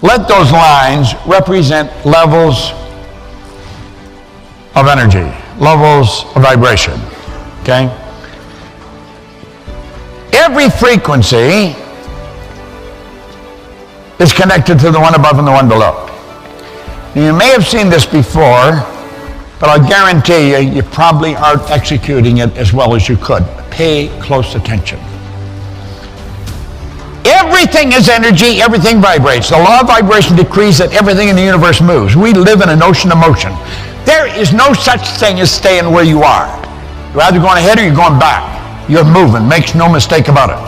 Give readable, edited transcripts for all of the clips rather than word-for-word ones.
let those lines represent levels of energy, levels of vibration, okay? Every frequency is connected to the one above and the one below. You may have seen this before, but I guarantee you, you probably aren't executing it as well as you could. Pay close attention. Everything is energy, everything vibrates. The law of vibration decrees that everything in the universe moves. We live in an ocean of motion. There is no such thing as staying where you are. You're either going ahead or you're going back. You're moving, makes no mistake about it.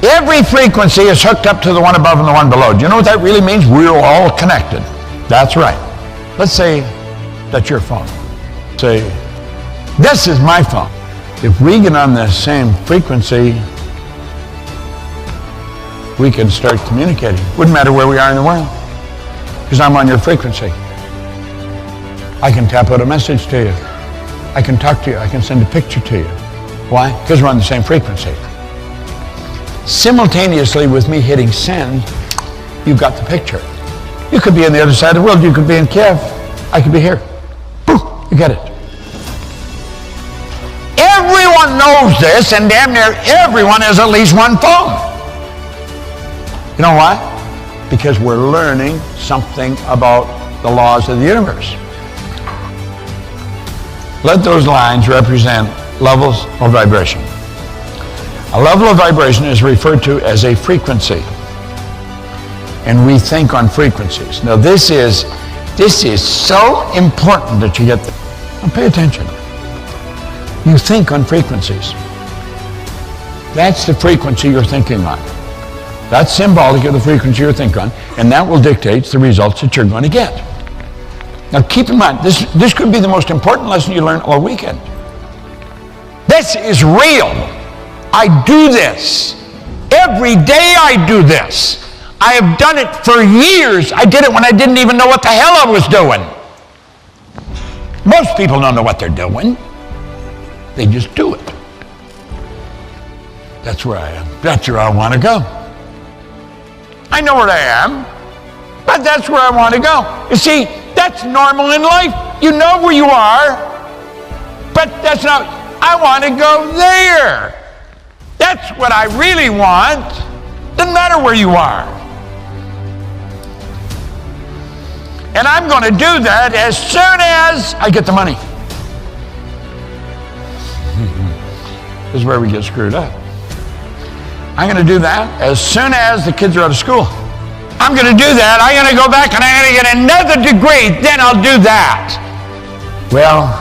Every frequency is hooked up to the one above and the one below. Do you know what that really means? We're all connected. That's right. Let's say that's your phone. Say, this is my phone. If we get on the same frequency, we can start communicating. Wouldn't matter where we are in the world, because I'm on your frequency. I can tap out a message to you. I can talk to you. I can send a picture to you. Why? Because we're on the same frequency. Simultaneously with me hitting send, you've got the picture. You could be on the other side of the world. You could be in Kiev. I could be here. Boom, you get it. Everyone knows this, and damn near everyone has at least one phone. You know why? Because we're learning something about the laws of the universe. Let those lines represent levels of vibration. A level of vibration is referred to as a frequency. And we think on frequencies. Now this is so important that you get that. Now pay attention. You think on frequencies. That's the frequency you're thinking on. That's symbolic of the frequency you're thinking on, and that will dictate the results that you're going to get. Now keep in mind, this could be the most important lesson you learn all weekend. This is real. I do this. Every day I do this. I have done it for years. I did it when I didn't even know what the hell I was doing. Most people don't know what they're doing. They just do it. That's where I am. That's where I want to go. I know where I am, but that's where I want to go. You see, that's normal in life. You know where you are, but that's not, I want to go there. That's what I really want. Doesn't matter where you are. And I'm going to do that as soon as I get the money. This is where we get screwed up. I'm going to do that as soon as the kids are out of school. I'm going to do that. I'm going to go back and I'm going to get another degree. Then I'll do that. Well,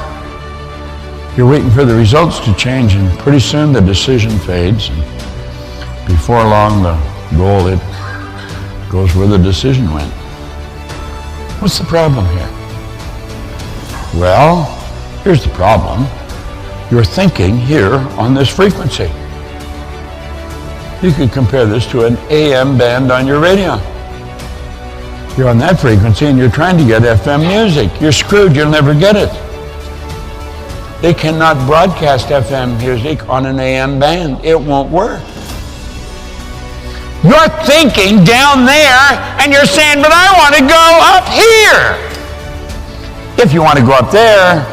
you're waiting for the results to change, and pretty soon the decision fades. And before long, the goal, it goes where the decision went. What's the problem here? Well, here's the problem. You're thinking here on this frequency. You could compare this to an AM band on your radio. You're on that frequency and you're trying to get FM music. You're screwed, you'll never get it. They cannot broadcast FM music on an AM band. It won't work. You're thinking down there and you're saying, but I want to go up here. If you want to go up there,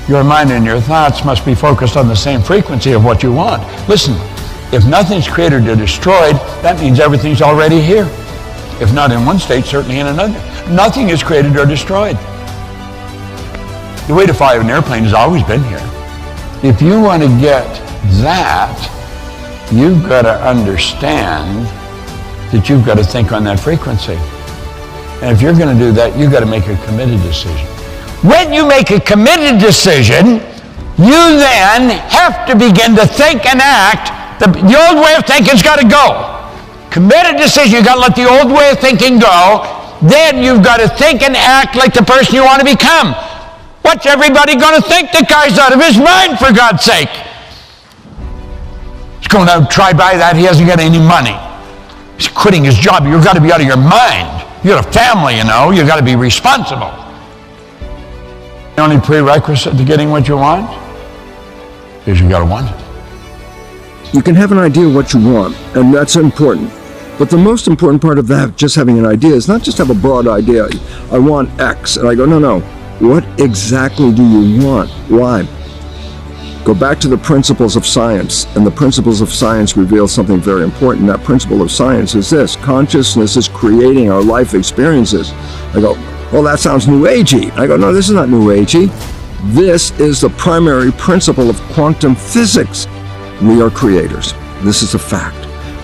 your mind and your thoughts must be focused on the same frequency of what you want. Listen, if nothing's created or destroyed, that means everything's already here. If not in one state, certainly in another. Nothing is created or destroyed. The way to fly an airplane has always been here. If you want to get that, you've got to understand that you've got to think on that frequency. And if you're going to do that, you've got to make a committed decision. When you make a committed decision, you then have to begin to think and act. The old way of thinking's got to go. Committed decision, you've got to let the old way of thinking go. Then you've got to think and act like the person you want to become. What's everybody going to think? The guy's out of his mind, for God's sake. He's going to try by that. He hasn't got any money. He's quitting his job. You've got to be out of your mind. You've got a family, you know. You've got to be responsible. The only prerequisite to getting what you want is you've got to want it. You can have an idea of what you want, and that's important. But the most important part of that, just having an idea, is not just have a broad idea. I want X. And I go, no. What exactly do you want? Why? Go back to the principles of science. And the principles of science reveal something very important. That principle of science is this: consciousness is creating our life experiences. I go, well, that sounds new agey. I go, no, this is not new agey. This is the primary principle of quantum physics. We are creators. This is a fact.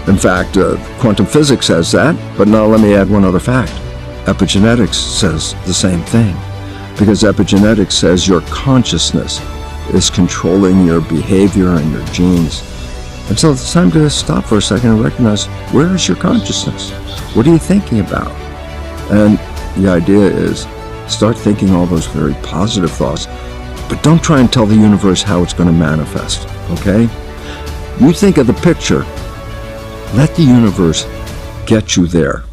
In fact, quantum physics says that, but now let me add one other fact. Epigenetics says the same thing, because epigenetics says your consciousness is controlling your behavior and your genes. And so it's time to stop for a second and recognize, where is your consciousness? What are you thinking about? And the idea is, start thinking all those very positive thoughts, but don't try and tell the universe how it's going to manifest, okay? You think of the picture. Let the universe get you there.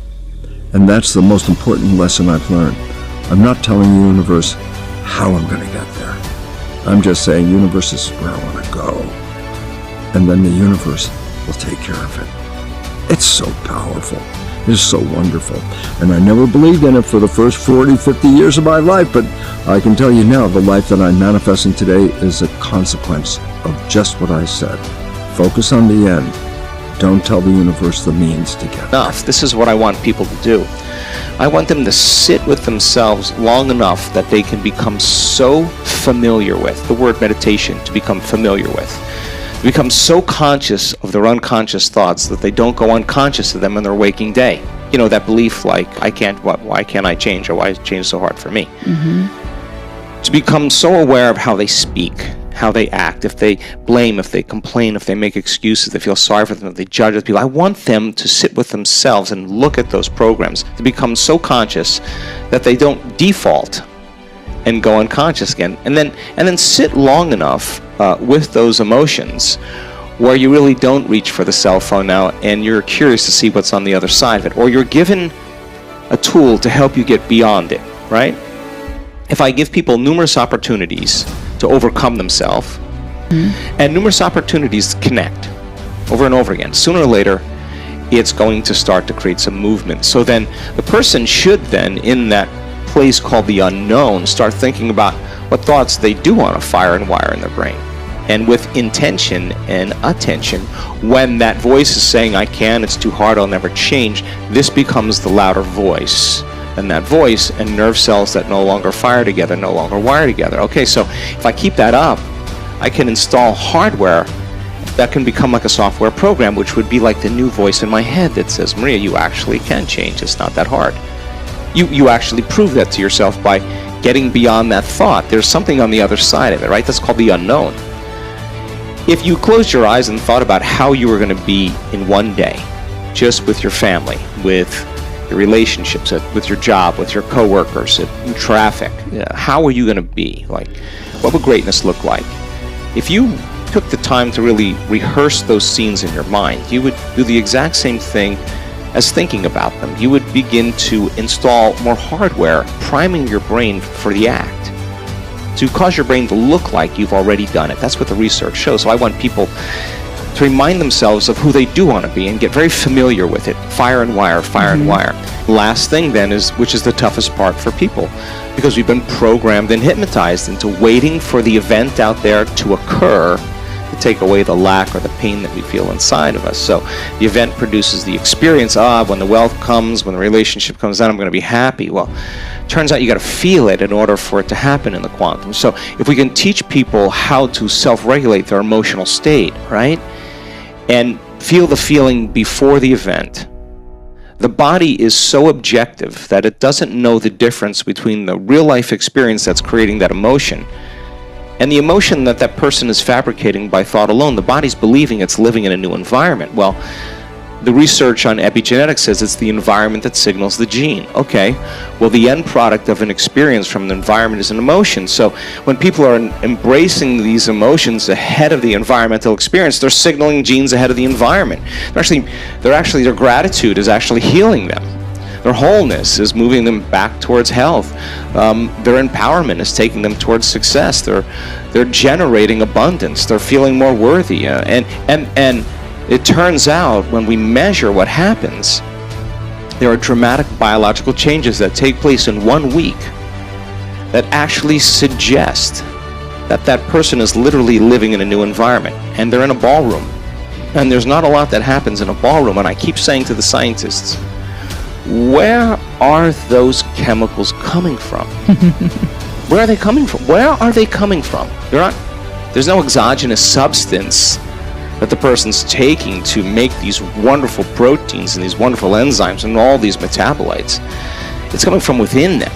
And that's the most important lesson I've learned. I'm not telling the universe how I'm going to get there. I'm just saying, universe, this is where I want to go. And then the universe will take care of it. It's so powerful. It's so wonderful. And I never believed in it for the first 40, 50 years of my life, but I can tell you now, the life that I'm manifesting today is a consequence of just what I said. Focus on the end. Don't tell the universe the means to get there. This is what I want people to do. I want them to sit with themselves long enough that they can become so familiar with, the word meditation, to become familiar with, to become so conscious of their unconscious thoughts that they don't go unconscious of them in their waking day. You know, that belief like, why can't I change, or why is it change so hard for me? Mm-hmm. To become so aware of how they speak, how they act, if they blame, if they complain, if they make excuses, they feel sorry for them, if they judge other people. I want them to sit with themselves and look at those programs, to become so conscious that they don't default and go unconscious again. And then sit long enough with those emotions where you really don't reach for the cell phone now and you're curious to see what's on the other side of it, or you're given a tool to help you get beyond it, right? If I give people numerous opportunities to overcome themselves, and numerous opportunities to connect over and over again, sooner or later it's going to start to create some movement. So then the person should then, in that place called the unknown, start thinking about what thoughts they do want to fire and wire in their brain. And with intention and attention, when that voice is saying, I can, it's too hard, I'll never change, this becomes the louder voice. And that voice and nerve cells that no longer fire together, no longer wire together. Okay, so if I keep that up, I can install hardware that can become like a software program, which would be like the new voice in my head that says, Maria, you actually can change. It's not that hard. You actually prove that to yourself by getting beyond that thought. There's something on the other side of it, right? That's called the unknown. If you closed your eyes and thought about how you were going to be in one day, just with your family, with your relationships, with your job, with your coworkers, in traffic, how are you going to be? Like, what would greatness look like? If you took the time to really rehearse those scenes in your mind, you would do the exact same thing as thinking about them. You would begin to install more hardware, priming your brain for the act, to cause your brain to look like you've already done it. That's what the research shows. So I want people to remind themselves of who they do want to be and get very familiar with it. Fire and wire, fire and wire. Last thing then is, which is the toughest part for people, because we've been programmed and hypnotized into waiting for the event out there to occur to take away the lack or the pain that we feel inside of us. So the event produces the experience. When the wealth comes, when the relationship comes down, I'm going to be happy. Well, turns out you got to feel it in order for it to happen in the quantum. So if we can teach people how to self-regulate their emotional state, right, and feel the feeling before the event, the body is so objective that it doesn't know the difference between the real life experience that's creating that emotion and the emotion that that person is fabricating by thought alone. The body's believing it's living in a new environment. Well, the research on epigenetics says it's the environment that signals the gene. Okay, well, the end product of an experience from the environment is an emotion. So when people are embracing these emotions ahead of the environmental experience, they're signaling genes ahead of the environment. Their gratitude is actually healing them. Their wholeness is moving them back towards health. Their empowerment is taking them towards success. They're generating abundance. They're feeling more worthy. And It turns out when we measure what happens, there are dramatic biological changes that take place in 1 week that actually suggest that that person is literally living in a new environment, and they're in a ballroom. And there's not a lot that happens in a ballroom, and I keep saying to the scientists, where are those chemicals coming from? Where are they coming from? Where are they coming from? There's no exogenous substance that the person's taking to make these wonderful proteins and these wonderful enzymes and all these metabolites. It's coming from within them.